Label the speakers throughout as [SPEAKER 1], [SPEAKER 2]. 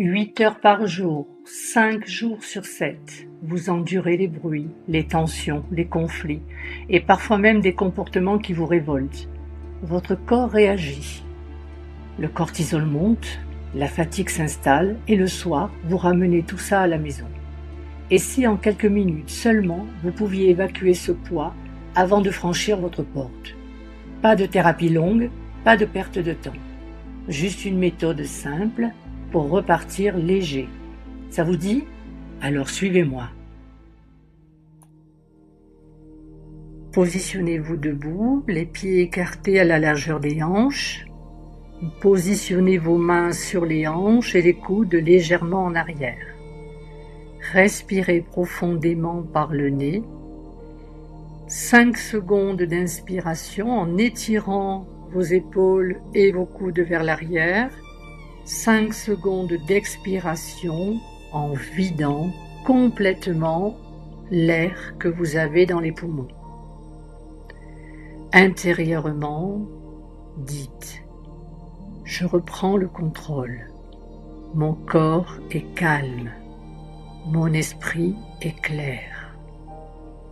[SPEAKER 1] 8 heures par jour, 5 jours sur 7, vous endurez les bruits, les tensions, les conflits, et parfois même des comportements qui vous révoltent. Votre corps réagit. Le cortisol monte, la fatigue s'installe, et le soir, vous ramenez tout ça à la maison. Et si en quelques minutes seulement, vous pouviez évacuer ce poids avant de franchir votre porte? Pas de thérapie longue, pas de perte de temps. Juste une méthode simple pour repartir léger. Ça vous dit? Alors suivez-moi. Positionnez-vous debout, les pieds écartés à la largeur des hanches. Positionnez vos mains sur les hanches et les coudes légèrement en arrière. Respirez profondément par le nez. 5 secondes d'inspiration en étirant vos épaules et vos coudes vers l'arrière. 5 secondes d'expiration en vidant complètement l'air que vous avez dans les poumons. Intérieurement, dites: je reprends le contrôle. Mon corps est calme. Mon esprit est clair.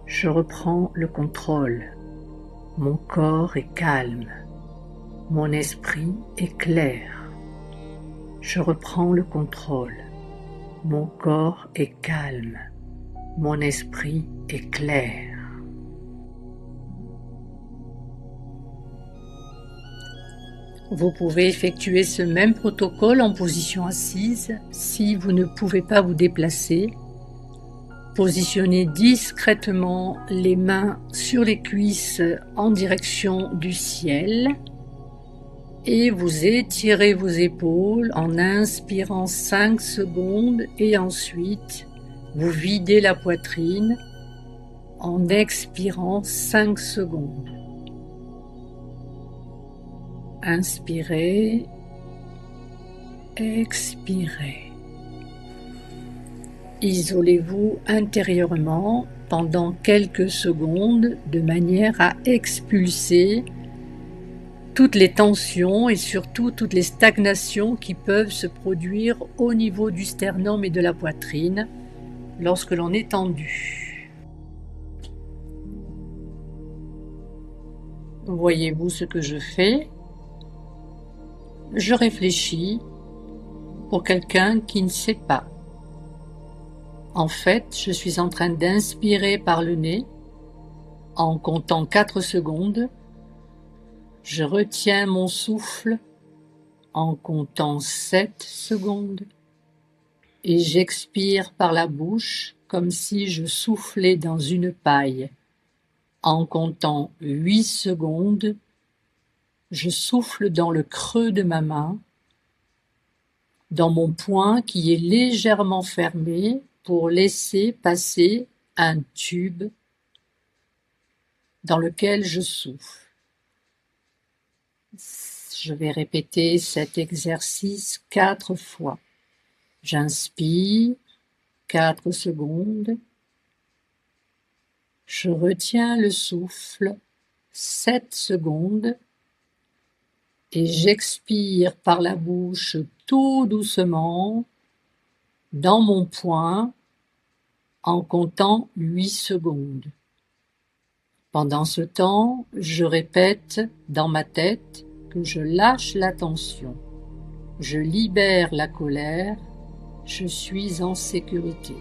[SPEAKER 1] Je reprends le contrôle. Mon corps est calme. Mon esprit est clair. Je reprends le contrôle. Mon corps est calme. Mon esprit est clair. Vous pouvez effectuer ce même protocole en position assise si vous ne pouvez pas vous déplacer. Positionnez discrètement les mains sur les cuisses en direction du ciel et vous étirez vos épaules en inspirant 5 secondes et ensuite vous videz la poitrine en expirant 5 secondes. Inspirez, expirez. Isolez-vous intérieurement pendant quelques secondes de manière à expulser toutes les tensions et surtout toutes les stagnations qui peuvent se produire au niveau du sternum et de la poitrine lorsque l'on est tendu. Voyez-vous ce que je fais? Je réfléchis pour quelqu'un qui ne sait pas. En fait, je suis en train d'inspirer par le nez en comptant 4 secondes. Je retiens mon souffle en comptant 7 secondes et j'expire par la bouche comme si je soufflais dans une paille. En comptant 8 secondes, je souffle dans le creux de ma main, dans mon poing qui est légèrement fermé pour laisser passer un tube dans lequel je souffle. Je vais répéter cet exercice 4 fois. J'inspire 4 secondes. Je retiens le souffle 7 secondes et j'expire par la bouche tout doucement dans mon poing en comptant 8 secondes. Pendant ce temps, je répète dans ma tête que je lâche la tension, je libère la colère, je suis en sécurité.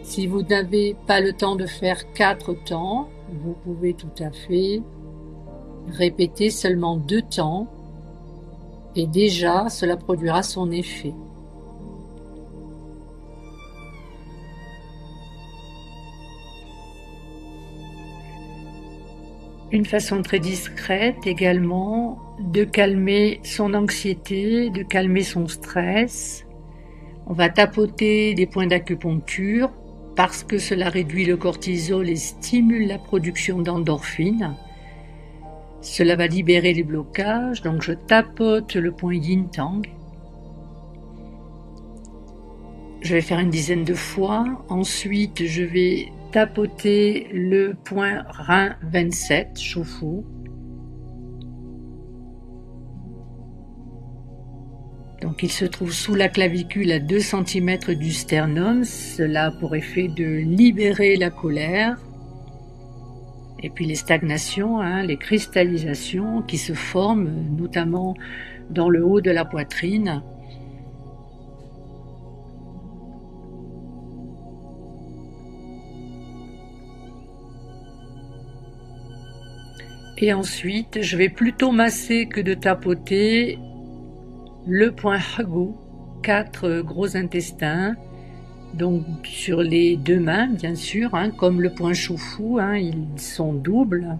[SPEAKER 1] Si vous n'avez pas le temps de faire 4 temps, vous pouvez tout à fait répéter seulement 2 temps et déjà cela produira son effet. Une façon très discrète également de calmer son anxiété, de calmer son stress. On va tapoter des points d'acupuncture parce que cela réduit le cortisol et stimule la production d'endorphines. Cela va libérer les blocages, donc je tapote le point yin-tang. Je vais faire une dizaine de fois. Ensuite, je vais tapoter le point rein 27, Shufu. Donc il se trouve sous la clavicule à 2 cm du sternum. Cela a pour effet de libérer la colère. Et puis les stagnations, les cristallisations qui se forment notamment dans le haut de la poitrine. Et ensuite, je vais plutôt masser que de tapoter le point Hagu, 4 gros intestins, donc sur les 2 mains bien sûr, comme le point Shufu, ils sont doubles.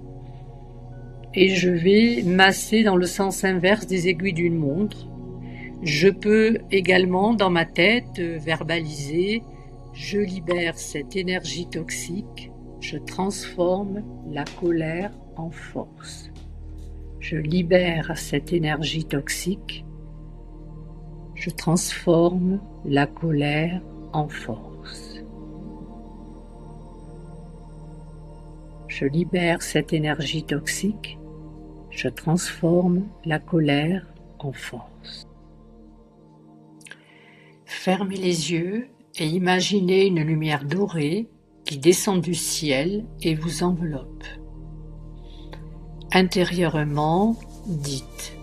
[SPEAKER 1] Et je vais masser dans le sens inverse des aiguilles d'une montre. Je peux également dans ma tête verbaliser, je libère cette énergie toxique, je transforme la colère en force. Je libère cette énergie toxique, je transforme la colère en force. Je libère cette énergie toxique, je transforme la colère en force. Fermez les yeux et imaginez une lumière dorée qui descend du ciel et vous enveloppe. Intérieurement, dites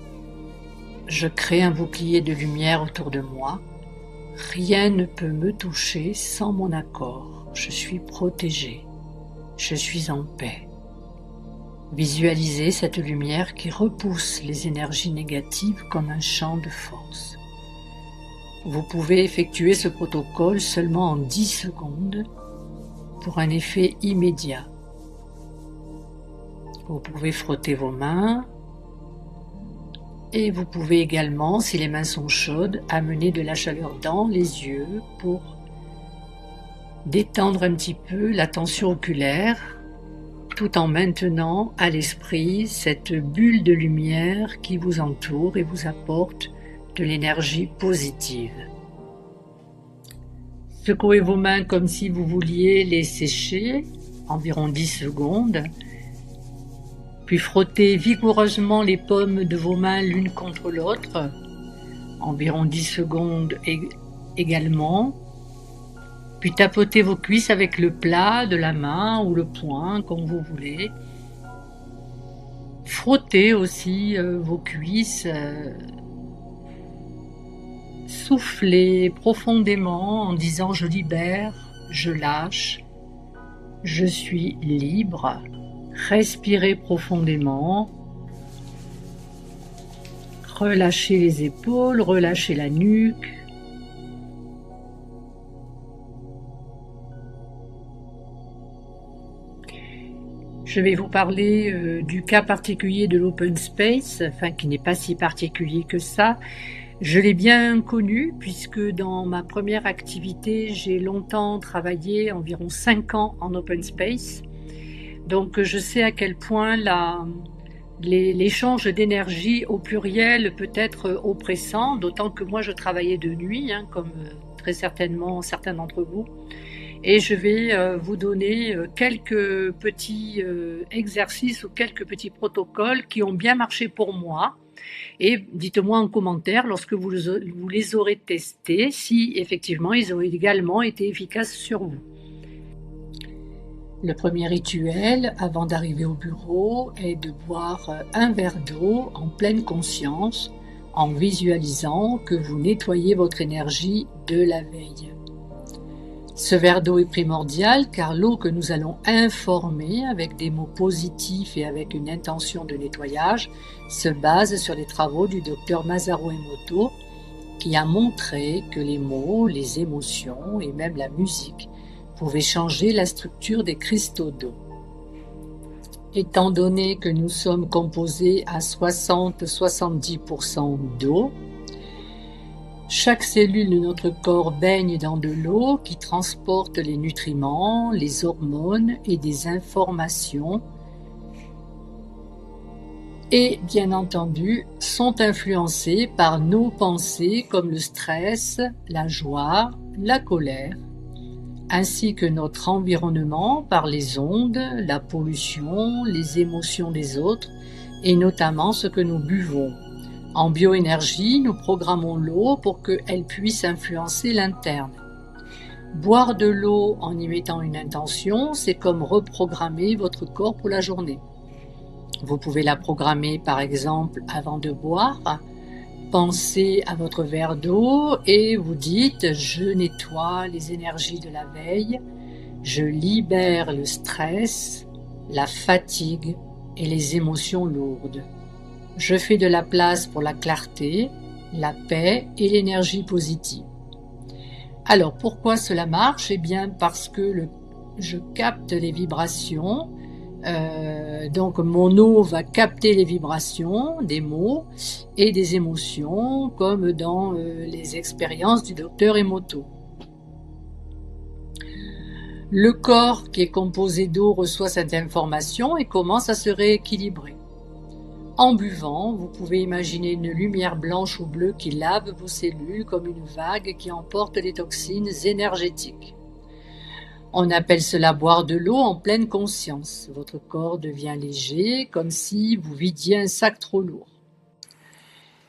[SPEAKER 1] « Je crée un bouclier de lumière autour de moi. Rien ne peut me toucher sans mon accord. Je suis protégé. Je suis en paix. » Visualisez cette lumière qui repousse les énergies négatives comme un champ de force. Vous pouvez effectuer ce protocole seulement en 10 secondes pour un effet immédiat. Vous pouvez frotter vos mains et vous pouvez également, si les mains sont chaudes, amener de la chaleur dans les yeux pour détendre un petit peu la tension oculaire tout en maintenant à l'esprit cette bulle de lumière qui vous entoure et vous apporte de l'énergie positive. Secouez vos mains comme si vous vouliez les sécher, environ 10 secondes, puis frottez vigoureusement les paumes de vos mains l'une contre l'autre, environ 10 secondes également, puis tapotez vos cuisses avec le plat de la main ou le poing, comme vous voulez. Frottez aussi vos cuisses, soufflez profondément en disant « je libère, je lâche, je suis libre ». Respirez profondément, relâchez les épaules, relâchez la nuque. Je vais vous parler du cas particulier de l'open space, qui n'est pas si particulier que ça. Je l'ai bien connu puisque dans ma première activité, j'ai longtemps travaillé, environ 5 ans en open space. Donc je sais à quel point l'échange d'énergie au pluriel peut être oppressant, d'autant que moi je travaillais de nuit, comme très certainement certains d'entre vous. Et je vais vous donner quelques petits exercices ou quelques petits protocoles qui ont bien marché pour moi. Et dites-moi en commentaire, lorsque vous les aurez testés, si effectivement ils ont également été efficaces sur vous. Le premier rituel, avant d'arriver au bureau, est de boire un verre d'eau en pleine conscience, en visualisant que vous nettoyez votre énergie de la veille. Ce verre d'eau est primordial car l'eau que nous allons informer avec des mots positifs et avec une intention de nettoyage se base sur les travaux du docteur Masaru Emoto qui a montré que les mots, les émotions et même la musique pouvaient changer la structure des cristaux d'eau. Étant donné que nous sommes composés à 60-70% d'eau, chaque cellule de notre corps baigne dans de l'eau qui transporte les nutriments, les hormones et des informations et, bien entendu, sont influencées par nos pensées comme le stress, la joie, la colère, ainsi que notre environnement par les ondes, la pollution, les émotions des autres et notamment ce que nous buvons. En bioénergie, nous programmons l'eau pour qu'elle puisse influencer l'interne. Boire de l'eau en y mettant une intention, c'est comme reprogrammer votre corps pour la journée. Vous pouvez la programmer par exemple avant de boire. Pensez à votre verre d'eau et vous dites « Je nettoie les énergies de la veille, je libère le stress, la fatigue et les émotions lourdes. Je fais de la place pour la clarté, la paix et l'énergie positive. » Alors, pourquoi cela marche? Eh bien, parce que je capte les vibrations. Donc, mon eau va capter les vibrations des mots et des émotions, comme dans les expériences du docteur Emoto. Le corps, qui est composé d'eau, reçoit cette information et commence à se rééquilibrer. En buvant, vous pouvez imaginer une lumière blanche ou bleue qui lave vos cellules comme une vague qui emporte les toxines énergétiques. On appelle cela boire de l'eau en pleine conscience. Votre corps devient léger, comme si vous vidiez un sac trop lourd.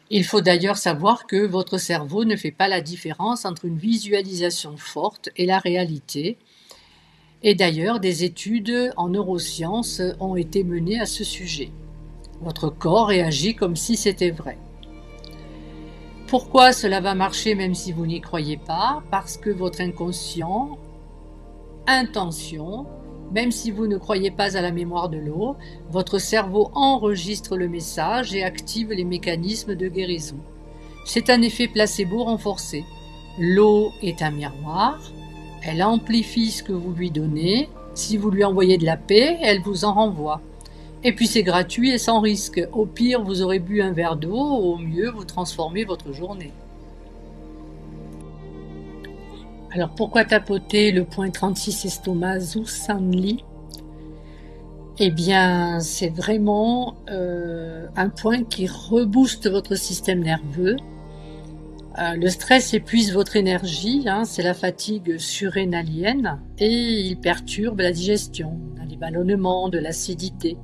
[SPEAKER 1] Il faut d'ailleurs savoir que votre cerveau ne fait pas la différence entre une visualisation forte et la réalité. Et d'ailleurs, des études en neurosciences ont été menées à ce sujet. Votre corps réagit comme si c'était vrai. Pourquoi cela va marcher même si vous n'y croyez pas? Parce que votre inconscient, intention, même si vous ne croyez pas à la mémoire de l'eau, votre cerveau enregistre le message et active les mécanismes de guérison. C'est un effet placebo renforcé. L'eau est un miroir, elle amplifie ce que vous lui donnez. Si vous lui envoyez de la paix, elle vous en renvoie. Et puis c'est gratuit et sans risque. Au pire, vous aurez bu un verre d'eau, au mieux, vous transformez votre journée. Alors pourquoi tapoter le point 36 estomac Zusanli? Eh bien, c'est vraiment un point qui rebooste votre système nerveux. Le stress épuise votre énergie, c'est la fatigue surrénalienne, et il perturbe la digestion, les ballonnements, de l'acidité.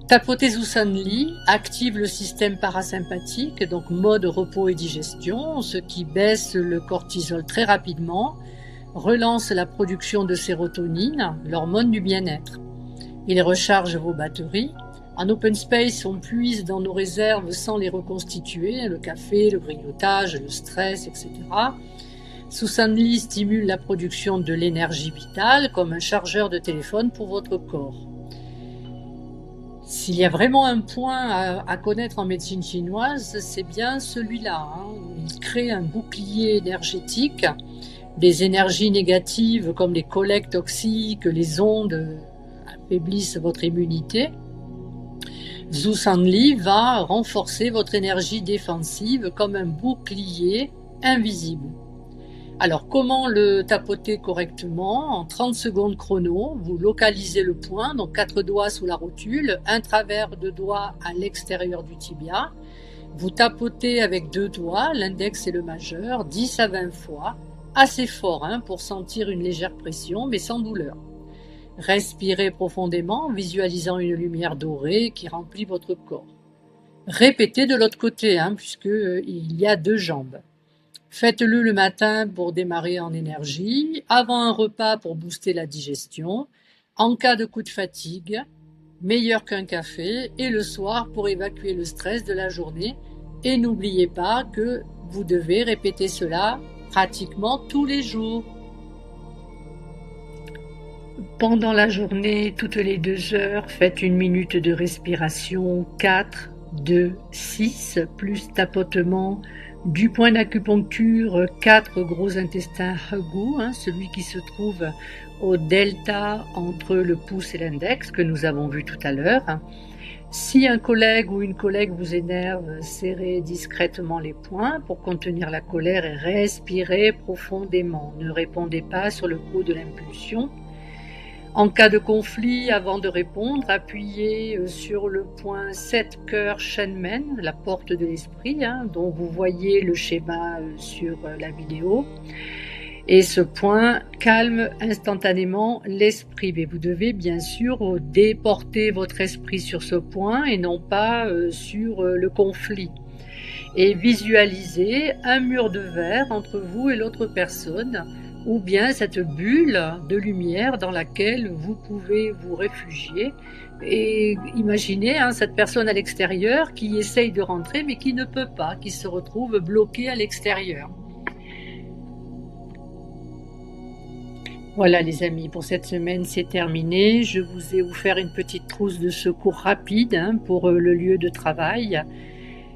[SPEAKER 1] Tapoter Zusanli active le système parasympathique, donc mode repos et digestion, ce qui baisse le cortisol très rapidement, relance la production de sérotonine, l'hormone du bien-être. Il recharge vos batteries. En open space, on puise dans nos réserves sans les reconstituer, le café, le grignotage, le stress, etc. Zusanli stimule la production de l'énergie vitale comme un chargeur de téléphone pour votre corps. S'il y a vraiment un point à connaître en médecine chinoise, c'est bien celui-là. Il crée un bouclier énergétique. Des énergies négatives comme les collègues toxiques, les ondes affaiblissent votre immunité. Zusanli va renforcer votre énergie défensive comme un bouclier invisible. Alors, comment le tapoter correctement? En 30 secondes chrono, vous localisez le point, donc 4 doigts sous la rotule, un travers de doigt à l'extérieur du tibia. Vous tapotez avec 2 doigts, l'index et le majeur, 10 à 20 fois, assez fort pour sentir une légère pression, mais sans douleur. Respirez profondément en visualisant une lumière dorée qui remplit votre corps. Répétez de l'autre côté, puisqu'il y a 2 jambes. Faites-le le matin pour démarrer en énergie, avant un repas pour booster la digestion, en cas de coup de fatigue, meilleur qu'un café, et le soir pour évacuer le stress de la journée. Et n'oubliez pas que vous devez répéter cela pratiquement tous les jours. Pendant la journée, toutes les 2 heures, faites 1 minute de respiration, 4, 2, 6, plus tapotement du point d'acupuncture 4 gros intestins Hegu, celui qui se trouve au delta entre le pouce et l'index, que nous avons vu tout à l'heure. Si un collègue ou une collègue vous énerve, serrez discrètement les poings pour contenir la colère et respirez profondément. Ne répondez pas sur le coup de l'impulsion. En cas de conflit, avant de répondre, appuyez sur le point 7 cœur Shenmen, la porte de l'esprit, dont vous voyez le schéma sur la vidéo. Et ce point calme instantanément l'esprit. Mais vous devez bien sûr déporter votre esprit sur ce point et non pas sur le conflit. Et visualiser un mur de verre entre vous et l'autre personne, ou bien cette bulle de lumière dans laquelle vous pouvez vous réfugier. Et imaginez cette personne à l'extérieur qui essaye de rentrer mais qui ne peut pas, qui se retrouve bloquée à l'extérieur. Voilà les amis, pour cette semaine c'est terminé. Je vous ai offert une petite trousse de secours rapide pour le lieu de travail.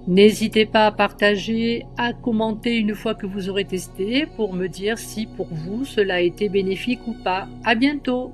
[SPEAKER 1] N'hésitez pas à partager, à commenter une fois que vous aurez testé pour me dire si pour vous cela a été bénéfique ou pas. À bientôt!